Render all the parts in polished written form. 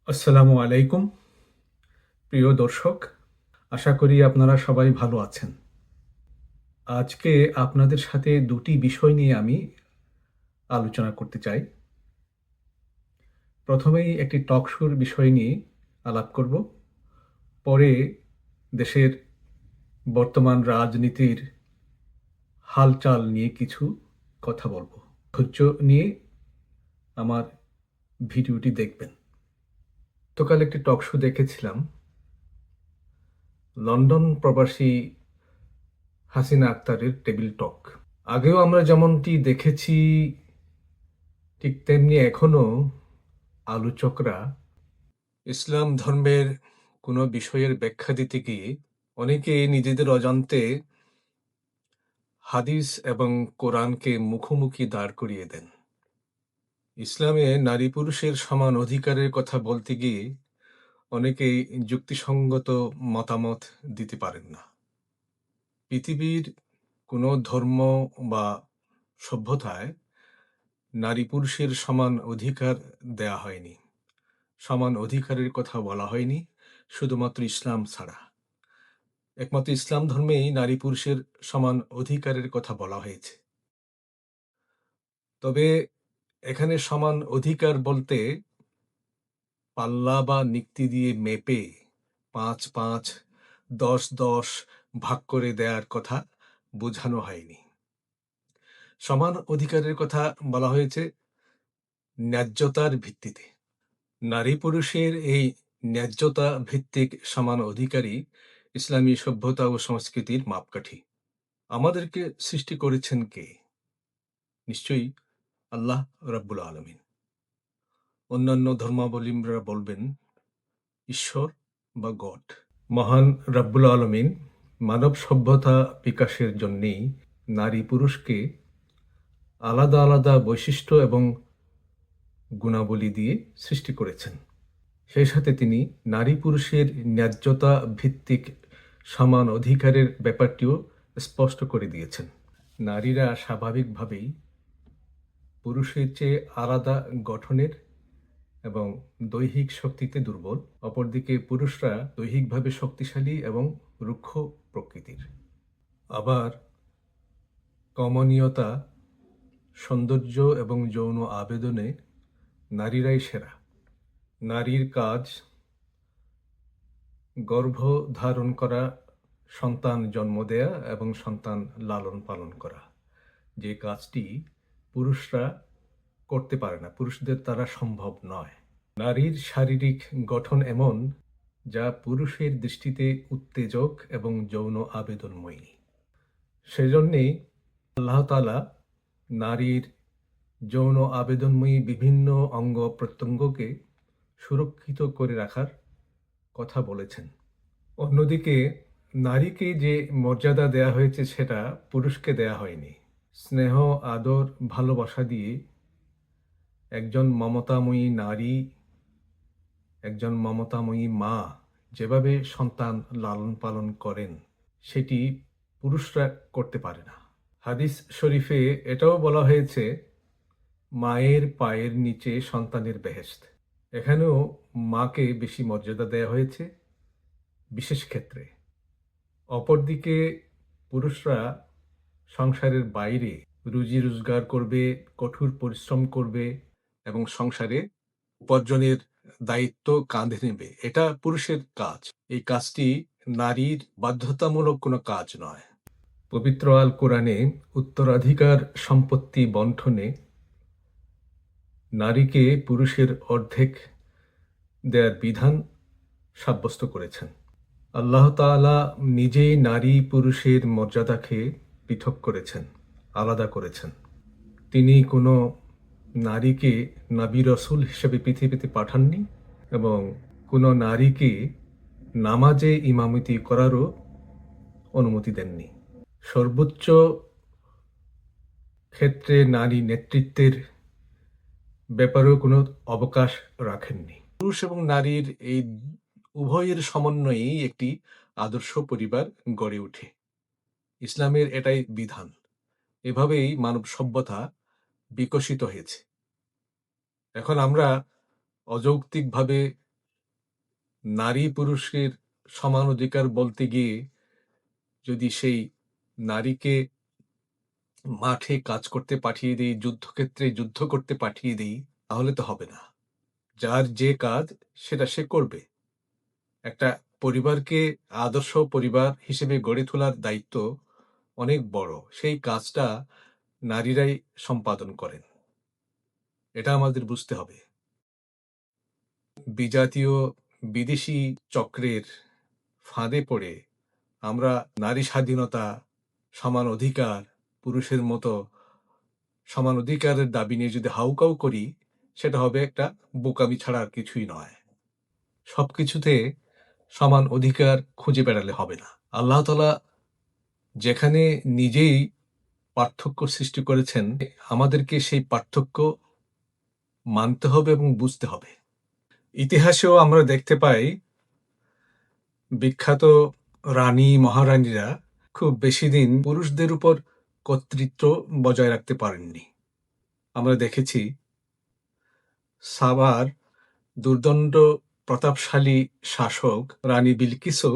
আসসালামু আলাইকুম প্রিয় দর্শক, আশা করি আপনারা সবাই ভালো আছেন। আজকে আপনাদের সাথে দুটি বিষয় নিয়ে আমি আলোচনা করতে চাই। প্রথমেই একটি টক শোর বিষয় নিয়ে আলাপ করব, পরে দেশের বর্তমান রাজনীতির হালচাল নিয়ে কিছু কথা বলবো। ধৈর্য নিয়ে আমার ভিডিওটি দেখবেন। গতকাল একটি টক শো দেখেছিলাম, লন্ডন প্রবাসী হাসিনা আক্তারের টেবিল টক। আগেও আমরা যেমনটি দেখেছি, ঠিক তেমনি এখনো আলোচকরা ইসলাম ধর্মের কোনো বিষয়ের ব্যাখ্যা দিতে গিয়ে অনেকে নিজেদের অজান্তে হাদিস এবং কোরআনকে মুখোমুখি দাঁড় করিয়ে দেন। ইসলামে নারী পুরুষের সমান অধিকারের কথা বলতে গিয়ে অনেকেই যুক্তিসঙ্গত মতামত দিতে পারেন না। পৃথিবীর কোনো ধর্ম বা সভ্যতায় নারী পুরুষের সমান অধিকার দেয়া হয়নি, সমান অধিকারের কথা বলা হয়নি, শুধুমাত্র ইসলাম ছাড়া। একমাত্র ইসলাম ধর্মেই নারী পুরুষের সমান অধিকারের কথা বলা হয়েছে। তবে এখানে সমান অধিকার বলতে পাল্লা বা নিক্তি দিয়ে মেপে ৫-৫, ১০-১০ ভাগ করে দেওয়ার কথা বোঝানো হয়নি। সমান অধিকারের কথা বলা হয়েছে ন্যায্যতার ভিত্তিতে। নারী পুরুষের এই ন্যায্যতা ভিত্তিক সমান অধিকারই ইসলামী সভ্যতা ও সংস্কৃতির মাপকাঠি। আমাদেরকে সৃষ্টি করেছেন কে? নিশ্চয়ই আল্লাহ রাব্বুল আলামিন। অন্যান্য ধর্মাবলম্বীরা বলবেন ঈশ্বর বা গড। মহান রাব্বুল আলামিন মানব সভ্যতা বিকাশের জন্যেই নারী পুরুষকে আলাদা আলাদা বৈশিষ্ট্য এবং গুণাবলী দিয়ে সৃষ্টি করেছেন। সেই সাথে তিনি নারী পুরুষের ন্যায্যতা ভিত্তিক সমান অধিকারের ব্যাপারটিও স্পষ্ট করে দিয়েছেন। নারীরা স্বাভাবিকভাবেই পুরুষের চেয়ে আলাদা গঠনের এবং দৈহিক শক্তিতে দুর্বল। অপরদিকে পুরুষরা দৈহিকভাবে শক্তিশালী এবং রুক্ষ প্রকৃতির। আবার কমনীয়তা, সৌন্দর্য এবং যৌন আবেদনে নারীরাই সেরা। নারীর কাজ গর্ভ ধারণ করা, সন্তান জন্ম দেয়া এবং সন্তান লালন পালন করা। যে কাজটি পুরুষরা করতে পারে না, পুরুষদের দ্বারা সম্ভব নয়। নারীর শারীরিক গঠন এমন যা পুরুষের দৃষ্টিতে উত্তেজক এবং যৌন আবেদনময়ী। সেজন্যেই আল্লাহ তাআলা নারীর যৌন আবেদনময়ী বিভিন্ন অঙ্গ প্রত্যঙ্গকে সুরক্ষিত করে রাখার কথা বলেছেন। অন্যদিকে নারীকে যে মর্যাদা দেয়া হয়েছে সেটা পুরুষকে দেয়া হয়নি। স্নেহ, আদর, ভালোবাসা দিয়ে একজন মমতাময়ী নারী, একজন মমতাময়ী মা যেভাবে সন্তান লালন পালন করেন, সেটি পুরুষরা করতে পারে না। হাদিস শরীফে এটাও বলা হয়েছে, মায়ের পায়ের নিচে সন্তানের বেহেশত। এখানেও মাকে বেশি মর্যাদা দেয়া হয়েছে বিশেষ ক্ষেত্রে। অপরদিকে পুরুষরা সংসারের বাইরে রুজি রোজগার করবে, কঠোর পরিশ্রম করবে এবং সংসারে উপার্জনের দায়িত্ব কাঁধে নেবে। এটা পুরুষের কাজ। এই কাজটি নারীর বাধ্যতামূলক কোনো কাজ নয়। পবিত্র আল কোরআনে উত্তরাধিকার সম্পত্তি বণ্টনে নারীকে পুরুষের অর্ধেক দেয়ার বিধান সাব্যস্ত করেছেন। আল্লাহ তাআলা নিজেই নারী পুরুষের মর্যাদাকে পৃথক করেছেন, আলাদা করেছেন। তিনি কোনো নারীকে নবী রাসূল হিসেবে পৃথিবীতে পাঠাননি এবং কোনো নারীকে নামাজে ইমামতি করারও অনুমতি দেননি। সর্বোচ্চ ক্ষেত্রে নারী নেতৃত্বের ব্যাপারেও কোনো অবকাশ রাখেননি। পুরুষ এবং নারীর এই উভয়ের সমন্বয়েই একটি আদর্শ পরিবার গড়ে ওঠে। ইসলামের এটাই বিধান। এভাবেই মানব সভ্যতা বিকশিত হয়েছে। এখন আমরা অযৌক্তিকভাবে নারী পুরুষের সমান অধিকার বলতে গিয়ে যদি সেই নারীকে মাঠে কাজ করতে পাঠিয়ে দিই, যুদ্ধক্ষেত্রে যুদ্ধ করতে পাঠিয়ে দিই, তাহলে তো হবে না। যার যে কাজ সেটা সে করবে। একটা পরিবারকে আদর্শ পরিবার হিসেবে গড়ে তোলার দায়িত্ব অনেক বড়। সেই কাজটা নারীরাই সম্পাদন করেন। এটা আমাদের বুঝতে হবে। বিজাতীয় বিদেশি চক্রের ফাঁদে পড়ে আমরা নারী স্বাধীনতা, সমান অধিকার, পুরুষের মতো সমান অধিকারের দাবি নিয়ে যদি হাউকাউ করি, সেটা হবে একটা বোকামি ছাড়া আর কিছুই নয়। সবকিছুতে সমান অধিকার খুঁজে বেড়ালে হবে না। আল্লাহ তাআলা যেখানে নিজেই পার্থক্য সৃষ্টি করেছেন, আমাদেরকে সেই পার্থক্য মানতে হবে এবং বুঝতে হবে। ইতিহাসেও আমরা দেখতে পাই বিখ্যাত রানী মহারানীরা খুব বেশি দিন পুরুষদের উপর কর্তৃত্ব বজায় রাখতে পারেননি। আমরা দেখেছি সাবার দুর্দণ্ড প্রতাপশালী শাসক রানী বিলকিসও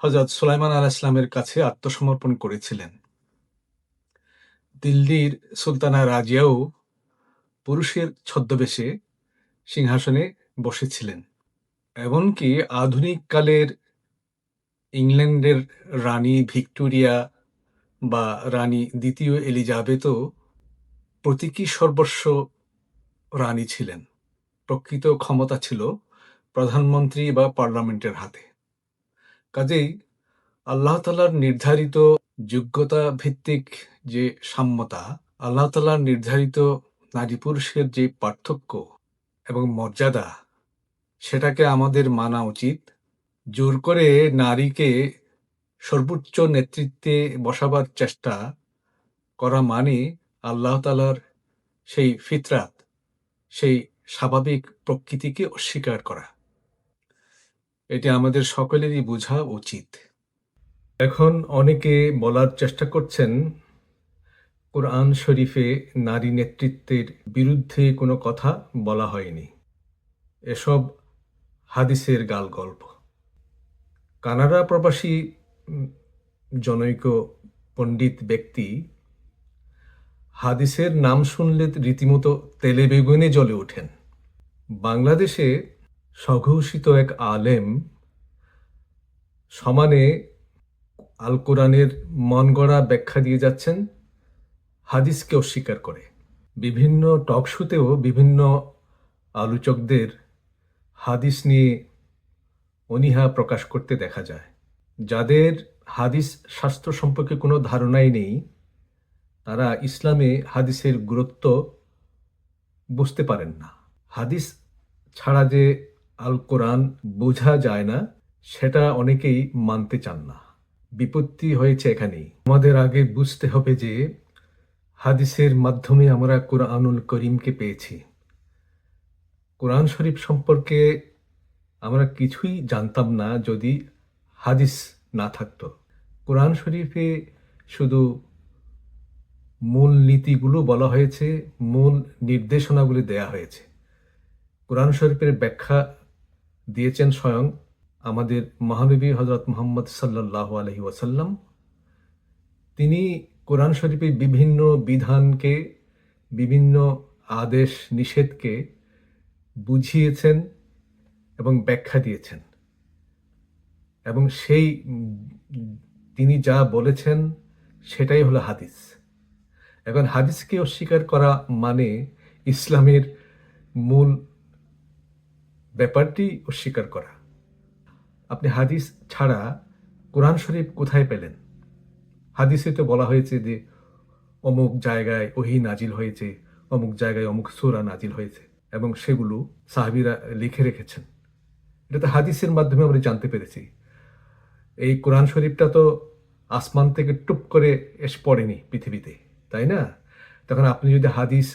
হযরত সুলাইমান আলাইহিস সালামের কাছে আত্মসমর্পণ করেছিলেন। দিল্লির সুলতানা রাজিয়াও পুরুষের ছদ্মবেশে সিংহাসনে বসেছিলেন। এমনকি আধুনিক কালের ইংল্যান্ডের রানী ভিক্টোরিয়া বা রানী দ্বিতীয় এলিজাবেথও প্রতীকী সর্বস্ব রানী ছিলেন। প্রকৃত ক্ষমতা ছিল প্রধানমন্ত্রী বা পার্লামেন্টের হাতে। কাজেই আল্লাহ তাআলার নির্ধারিত যোগ্যতা ভিত্তিক যে সাম্যতা, আল্লাহ তাআলার নির্ধারিত নারী পুরুষের যে পার্থক্য এবং মর্যাদা, সেটাকে আমাদের মানা উচিত। জোর করে নারীকে সর্বোচ্চ নেতৃত্বে বসাবার চেষ্টা করা মানে আল্লাহ তাআলার সেই ফিতরাত, সেই স্বাভাবিক প্রকৃতিকে অস্বীকার করা। এটি আমাদের সকলেরই বোঝা উচিত। এখন অনেকে বলার চেষ্টা করছেন কোরআন শরীফে নারী নেতৃত্বের বিরুদ্ধে কোনো কথা বলা হয়নি। এসব হাদিসের গালগল্প। কানাডা প্রবাসী জনৈক পণ্ডিত ব্যক্তি হাদিসের নাম শুনলে রীতিমতো তেলে বেগুনে জ্বলে ওঠেন। বাংলাদেশে স্বঘোষিত এক আলেম সমানে আল কোরআনের মনগড়া ব্যাখ্যা দিয়ে যাচ্ছেন, হাদিসকে অস্বীকার করে। বিভিন্ন টক শোতেও বিভিন্ন আলোচকদের হাদিস নিয়ে অনীহা প্রকাশ করতে দেখা যায়। যাদের হাদিস শাস্ত্র সম্পর্কে কোনো ধারণাই নেই, তারা ইসলামে হাদিসের গুরুত্ব বুঝতে পারেন না। হাদিস ছাড়া যে আল কোরআন বোঝা যায় না, সেটা অনেকেই মানতে চান না। বিপত্তি হয়েছে এখানেই। আমাদের আগে বুঝতে হবে যে হাদিসের মাধ্যমে আমরা কোরআনুল করিমকে পেয়েছি। কোরআন শরীফ সম্পর্কে আমরা কিছুই জানতাম না যদি হাদিস না থাকতো। কোরআন শরীফে শুধু মূল নীতিগুলো বলা হয়েছে, মূল নির্দেশনাগুলি দেয়া হয়েছে। কোরআন শরীফের ব্যাখ্যা দিয়েছেন স্বয়ং আমাদের মহানবী হযরত মুহাম্মদ সাল্লাল্লাহু আলাইহি ওয়াসাল্লাম। তিনি কোরআন শরীফের বিভিন্ন বিধানকে, বিভিন্ন আদেশ নিষেধকে বুঝিয়েছেন এবং ব্যাখ্যা দিয়েছেন, এবং সেই তিনি যা বলেছেন সেটাই হলো হাদিস। এখন হাদিসকে অস্বীকার করা মানে ইসলামের মূল ব্যাপারটি অস্বীকার করা। আপনি হাদিস ছাড়া কোরআন শরীফ কোথায় পেলেন? হাদিসে তো বলা হয়েছে যে অমুক জায়গায় ওহী নাজিল হয়েছে, অমুক জায়গায় অমুক সূরা নাজিল হয়েছে, এবং সেগুলো সাহাবীরা লিখে রেখেছেন। এটা তো হাদিসের মাধ্যমে আমরা জানতে পেরেছি। এই কোরআন শরীফটা তো আসমান থেকে টুপ করে এসে পড়েনি পৃথিবীতে, তাই না? তখন আপনি যদি হাদিস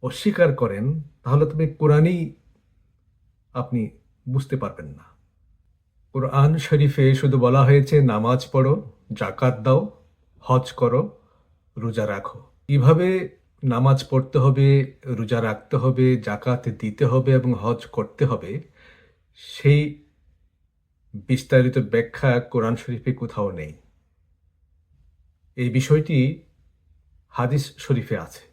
অস্বীকার করেন, তাহলে তুমি কোরআনই আপনি বুঝতে পারবেন না। কোরআন শরীফে শুধু বলা হয়েছে নামাজ পড়ো, জাকাত দাও, হজ করো, রোজা রাখো। কিভাবে নামাজ পড়তে হবে, রোজা রাখতে হবে, জাকাত দিতে হবে এবং হজ করতে হবে, সেই বিস্তারিত ব্যাখ্যা কোরআন শরীফে কোথাও নেই। এই বিষয়টি হাদিস শরীফে আছে।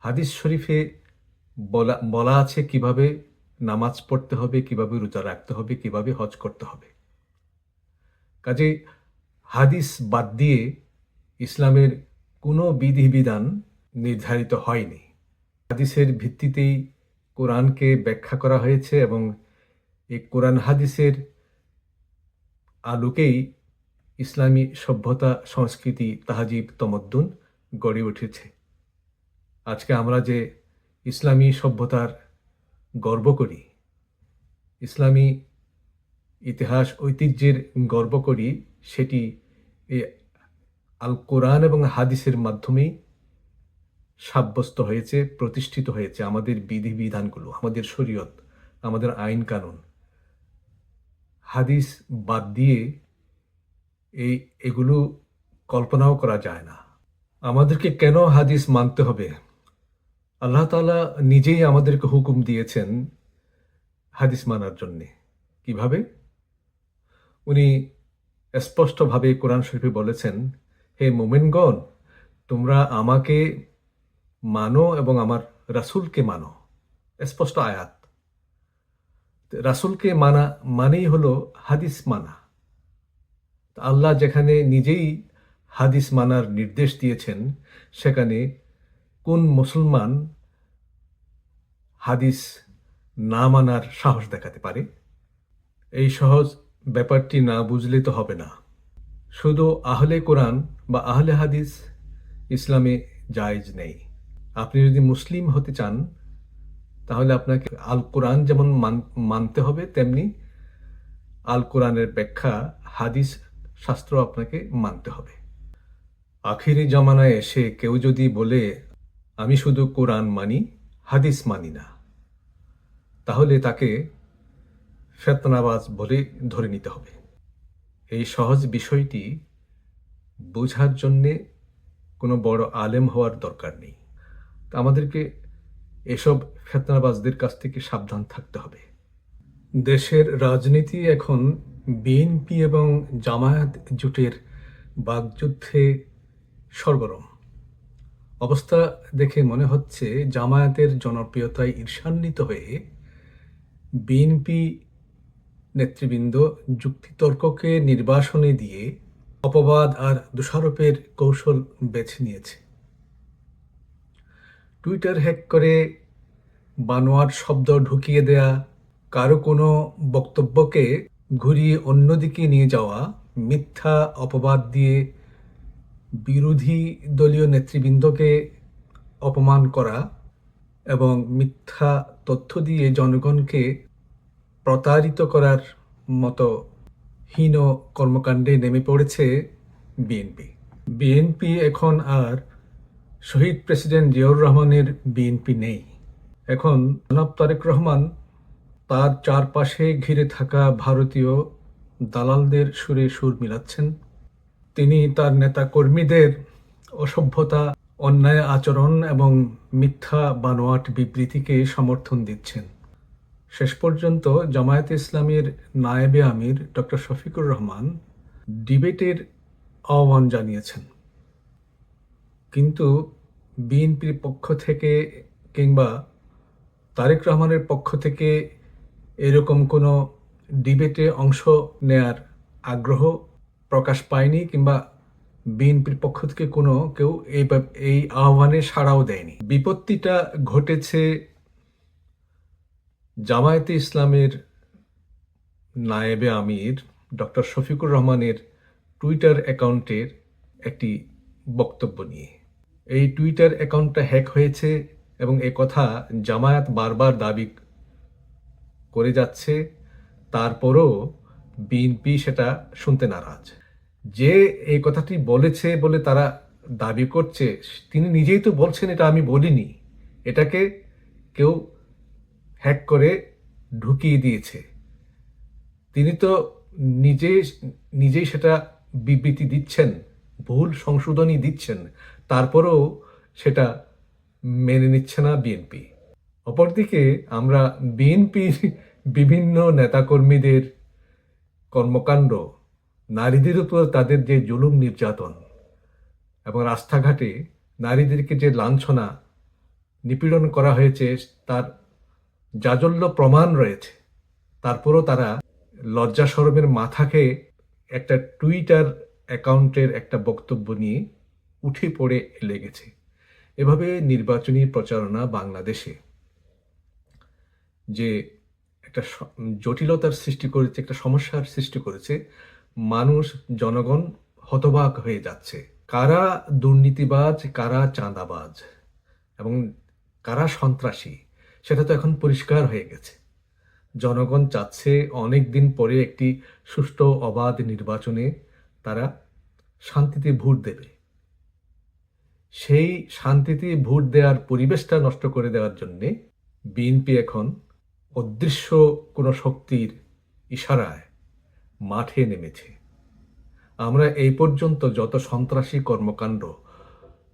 হাদিস শরীফে বলা আছে কিভাবে নামাজ পড়তে হবে, কিভাবে রোজা রাখতে হবে, কিভাবে হজ করতে হবে। কাজে হাদিস বাদ দিয়ে ইসলামের কোনো বিধিবিধান নির্ধারিত হয়নি। হাদিসের ভিত্তিতেই কোরআনকে ব্যাখ্যা করা হয়েছে এবং এই কোরআন হাদিসের আলোকেই ইসলামী সভ্যতা, সংস্কৃতি, তাহাজিব, তমদ্দুন গড়ে উঠেছে। আজকে আমরা যে ইসলামী সভ্যতার গর্ব করি, ইসলামী ইতিহাস ঐতিহ্যের গর্ব করি, সেটি এই আল কোরআন এবং হাদিসের মাধ্যমেই সাব্যস্ত হয়েছে, প্রতিষ্ঠিত হয়েছে। আমাদের বিধিবিধানগুলো, আমাদের শরীয়ত, আমাদের আইন কানুন হাদিস বাদ দিয়ে এগুলো কল্পনাও করা যায় না। আমাদেরকে কেন হাদিস মানতে হবে? আল্লাহ তাআলা নিজেই আমাদেরকে হুকুম দিয়েছেন হাদিস মানার জন্যে। কিভাবে? উনি স্পষ্টভাবে কোরআন শরীফে বলেছেন, হে মুমিনগণ, তোমরা আমাকে মানো এবং আমার রাসূলকে মানো। স্পষ্ট আয়াত। রাসূলকে মানা মানেই হলো হাদিস মানা। আল্লাহ যেখানে নিজেই হাদিস মানার নির্দেশ দিয়েছেন, সেখানে কোন মুসলমান হাদিস না মানার সাহস দেখাতে পারে? এই সহজ ব্যাপারটি না বুঝলে তো হবে না। শুধু আহলে কোরআন বা আহলে হাদিস ইসলামে জায়েজ নেই। আপনি যদি মুসলিম হতে চান, তাহলে আপনাকে আল কোরআন যেমন মানতে হবে, তেমনি আল কোরআনের ব্যাখ্যা হাদিস শাস্ত্র আপনাকে মানতে হবে। আখিরি জামানায় এসে কেউ যদি বলে আমি শুধু কোরআন মানি, হাদিস মানি না, তাহলে তাকে ফেতনাবাজ বলে ধরে নিতে হবে। এই সহজ বিষয়টি বোঝার জন্যে কোনো বড় আলেম হওয়ার দরকার নেই। তা আমাদেরকে এসব ফেতনাবাজদের কাছ থেকে সাবধান থাকতে হবে। দেশের রাজনীতি এখন বিএনপি এবং জামায়াত জোটের বাকযুদ্ধে সরগরম। অবস্থা দেখে মনে হচ্ছে জামায়াতের জনপ্রিয়তায় ঈর্ষান্বিত হয়ে বিএনপি নেতৃবৃন্দ যুক্তিতর্ককে নির্বাসনে দিয়ে অপবাদ আর দোষারোপের কৌশল বেছে নিয়েছে। টুইটার হ্যাক করে বানোয়াট শব্দ ঢুকিয়ে দেয়া, কারো কোনো বক্তব্যকে ঘুরিয়ে অন্যদিকে নিয়ে যাওয়া, মিথ্যা অপবাদ দিয়ে বিরোধী দলীয় নেতৃবৃন্দকে অপমান করা এবং মিথ্যা তথ্য দিয়ে জনগণকে প্রতারিত করার মতো হীন কর্মকাণ্ডে নেমে পড়েছে বিএনপি। বিএনপি এখন আর শহীদ প্রেসিডেন্ট জিয়াউর রহমানের বিএনপি নেই। এখন জনাব তারেক রহমান তার চারপাশে ঘিরে থাকা ভারতীয় দালালদের সুরে সুর মিলাচ্ছেন। তিনি তার নেতা কর্মীদের অসভ্যতা, অন্যায় আচরণ এবং মিথ্যা বানোয়াট বিবৃতিকে সমর্থন দিচ্ছেন। শেষ পর্যন্ত জামায়াতে ইসলামীর নায়েবে আমির ডক্টর শফিকুর রহমান ডিবেটের আহ্বান জানিয়েছেন, কিন্তু বিএনপির পক্ষ থেকে কিংবা তারেক রহমানের পক্ষ থেকে এরকম কোনো ডিবেটে অংশ নেয়ার আগ্রহ প্রকাশ পায়নি, কিংবা বিএনপির পক্ষ থেকে কেউ এই আহ্বানে সাড়াও দেয়নি। বিপত্তিটা ঘটেছে জামায়াতে ইসলামের নায়েবে আমির ডক্টর শফিকুর রহমানের টুইটার অ্যাকাউন্টের একটি বক্তব্য নিয়ে। এই টুইটার অ্যাকাউন্টটা হ্যাক হয়েছে এবং এ কথা জামায়াত বারবার দাবি করে যাচ্ছে, তারপরও বিএনপি সেটা শুনতে নারাজ। যে এই কথাটি বলেছে বলে তারা দাবি করছে, তিনি নিজেই তো বলছেন এটা আমি বলিনি, এটাকে কেউ হ্যাক করে ঢুকিয়ে দিয়েছে। তিনি তো নিজেই সেটা বিবৃতি দিচ্ছেন, ভুল সংশোধনী দিচ্ছেন, তারপরেও সেটা মেনে নিচ্ছে না বিএনপি। অপরদিকে আমরা বিএনপির বিভিন্ন নেতাকর্মীদের কর্মকাণ্ড, নারীদের উপর তাদের যে জুলুম নির্যাতন এবং রাস্তাঘাটে নারীদেরকে যে লাঞ্ছনা নিপীড়ন করা হয়েছে তার জাজল্য প্রমাণ রয়েছে। তারপরও তারা লজ্জা শরমের মাথাকে একটা টুইটার অ্যাকাউন্টের একটা বক্তব্য নিয়ে উঠে পড়ে লেগেছে। এভাবে নির্বাচনী প্রচারণা বাংলাদেশে যে একটা জটিলতার সৃষ্টি করেছে, একটা সমস্যার সৃষ্টি করেছে, মানুষ জনগণ হতবাক হয়ে যাচ্ছে। কারা দুর্নীতিবাজ, কারা চাঁদাবাজ এবং কারা সন্ত্রাসী সেটা তো এখন পরিষ্কার হয়ে গেছে। জনগণ চাচ্ছে অনেক দিন পরে একটি সুষ্ঠু অবাধ নির্বাচনে তারা শান্তিতে ভোট দেবে। সেই শান্তিতে ভোট দেওয়ার পরিবেশটা নষ্ট করে দেওয়ার জন্যে বিএনপি এখন অদৃশ্য কোনো শক্তির ইশারায় মাঠে নেমেছে। আমরা এই পর্যন্ত যত সন্ত্রাসী কর্মকাণ্ড,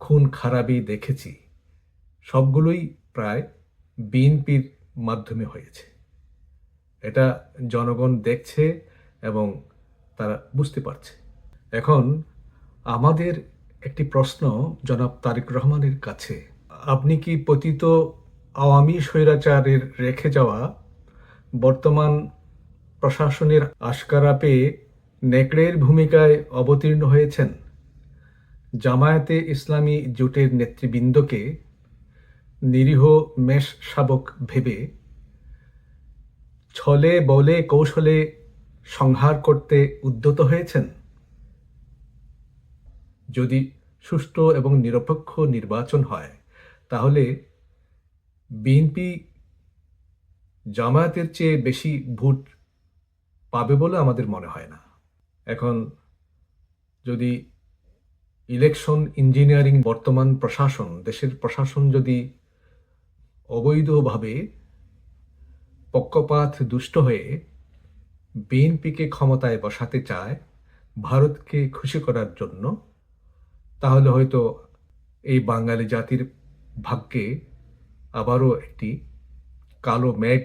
খুন খারাপি দেখেছি সবগুলোই প্রায় বিএনপির মাধ্যমে হয়েছে। এটা জনগণ দেখছে এবং তারা বুঝতে পারছে। এখন আমাদের একটি প্রশ্ন জনাব তারেক রহমানের কাছে, আপনি কি পতিত আওয়ামী স্বৈরাচারের রেখে যাওয়া বর্তমান প্রশাসনের আশকারা পেয়ে নেকড়ের ভূমিকায় অবতীর্ণ হয়েছেন? জামায়াতে ইসলামী জোটের নেতৃবৃন্দকে নিরীহ মেষ শাবক ভেবে ছলে বলে কৌশলে সংহার করতে উদ্যত হয়েছেন? যদি সুষ্ঠু এবং নিরপেক্ষ নির্বাচন হয় তাহলে বিএনপি জামায়াতের চেয়ে বেশি ভোট পাবে বলে আমাদের মনে হয় না। এখন যদি ইলেকশন ইঞ্জিনিয়ারিং বর্তমান প্রশাসন, দেশের প্রশাসন যদি অবৈধভাবে পক্ষপাত দুষ্ট হয়ে বিএনপিকে ক্ষমতায় বসাতে চায় ভারতকে খুশি করার জন্য, তাহলে হয়তো এই বাঙালি জাতির ভাগ্যে আবারও একটি কালো মেঘ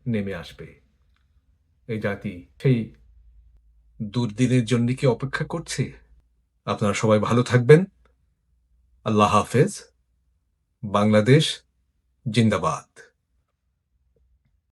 নেমে আসবে। এই জাতি সেই দুর্দিনের জন্য কি অপেক্ষা করছে? আপনারা সবাই ভালো থাকবেন। আল্লাহ হাফেজ। বাংলাদেশ জিন্দাবাদ।